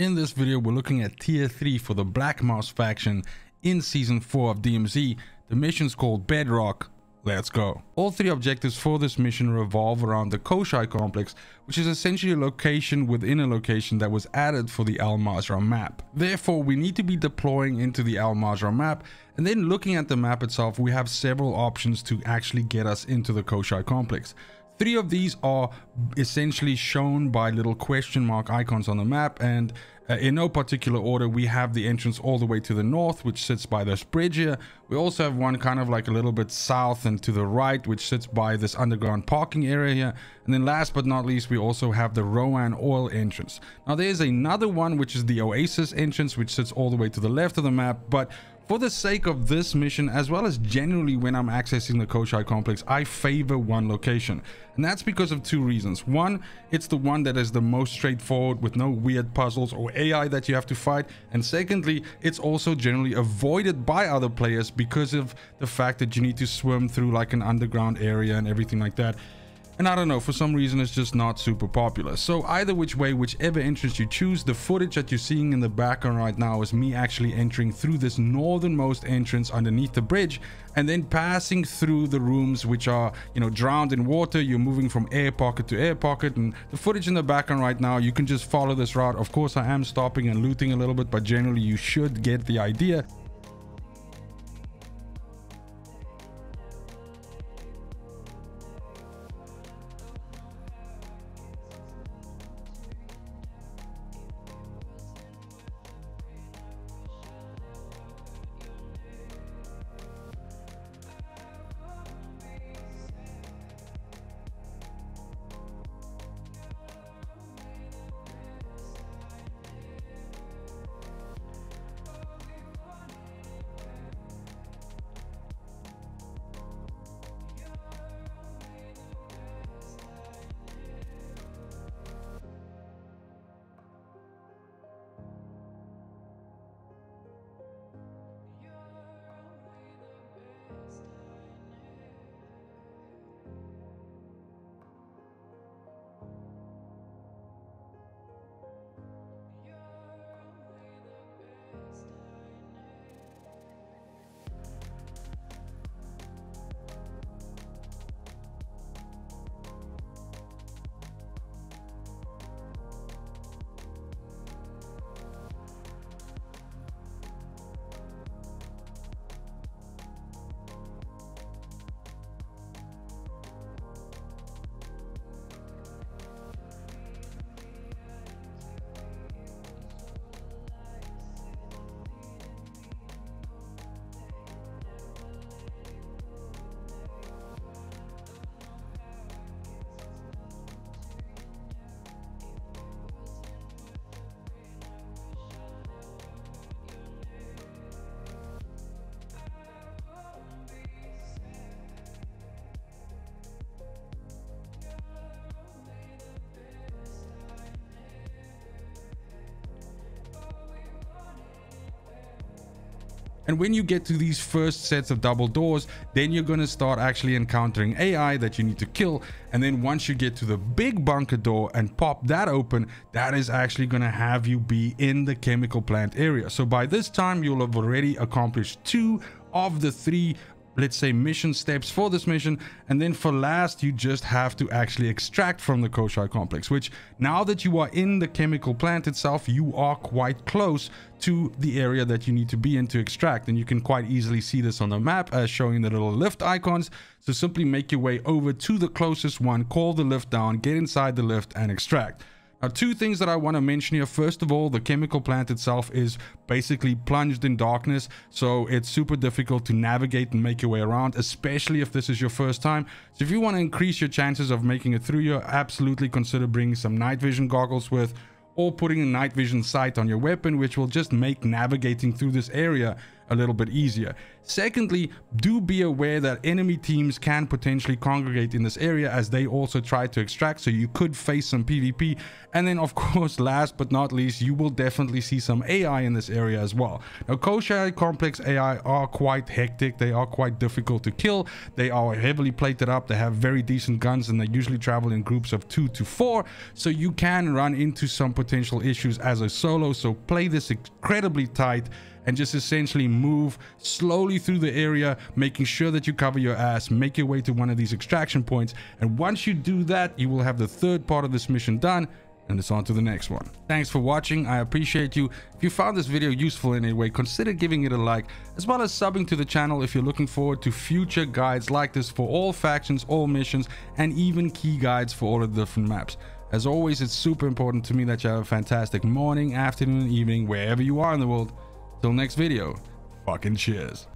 In this video, we're looking at tier 3 for the Black Mous faction in season 4 of DMZ. The mission's called Bedrock. Let's go. All three objectives for this mission revolve around the Koshai complex, which is essentially a location within a location that was added for the Al Mazrah map. Therefore, we need to be deploying into the Al Mazrah map, and then looking at the map itself, we have several options to actually get us into the Koshai complex. Three of these are essentially shown by little question mark icons on the map, and in no particular order. We have the entrance all the way to the north, which sits by this bridge here. We also have one kind of like a little bit south and to the right, which sits by this underground parking area here. And then last but not least, we also have the Rowan oil entrance. Now there's another one, which is the Oasis entrance, which sits all the way to the left of the map. But for the sake of this mission, as well as generally when I'm accessing the Koshai complex, I favor one location. And that's because of two reasons. One, it's the one that is the most straightforward with no weird puzzles or AI that you have to fight. And secondly, it's also generally avoided by other players because of the fact that you need to swim through like an underground area and everything like that. And I don't know, for some reason it's just not super popular. So either which way, whichever entrance you choose, the footage that you're seeing in the background right now is me actually entering through this northernmost entrance underneath the bridge and then passing through the rooms which are, you know, drowned in water. You're moving from air pocket to air pocket, and the footage in the background right now, you can just follow this route. Of course, I am stopping and looting a little bit, but generally you should get the idea. And when you get to these first sets of double doors, then you're going to start actually encountering AI that you need to kill. And then once you get to the big bunker door and pop that open, that is actually going to have you be in the chemical plant area. So by this time, you'll have already accomplished 2 of the 3, let's say, mission steps for this mission. And then for last, you just have to actually extract from the Koshai complex, which now that you are in the chemical plant itself, you are quite close to the area that you need to be in to extract. And you can quite easily see this on the map as showing the little lift icons. So simply make your way over to the closest one, call the lift down, get inside the lift and extract. Now, 2 things that I want to mention here. First of all, the chemical plant itself is basically plunged in darkness, so it's super difficult to navigate and make your way around, especially if this is your first time. So if you want to increase your chances of making it through here, absolutely consider bringing some night vision goggles with, or putting a night vision sight on your weapon, which will just make navigating through this area a little bit easier. Secondly, do be aware that enemy teams can potentially congregate in this area as they also try to extract, so you could face some PvP. And then of course, last but not least, you will definitely see some AI in this area as well. Now, Koshai complex AI are quite hectic, they are quite difficult to kill, they are heavily plated up, they have very decent guns, and they usually travel in groups of 2 to 4, so you can run into some potential issues as a solo. So play this incredibly tight and just essentially move slowly through the area, making sure that you cover your ass, make your way to one of these extraction points, and once you do that, you will have the third part of this mission done, and it's on to the next one. Thanks for watching, I appreciate you. If you found this video useful in any way, consider giving it a like, as well as subbing to the channel if you're looking forward to future guides like this for all factions, all missions, and even key guides for all of the different maps. As always, it's super important to me that you have a fantastic morning, afternoon, evening, wherever you are in the world. Till next video, fucking cheers.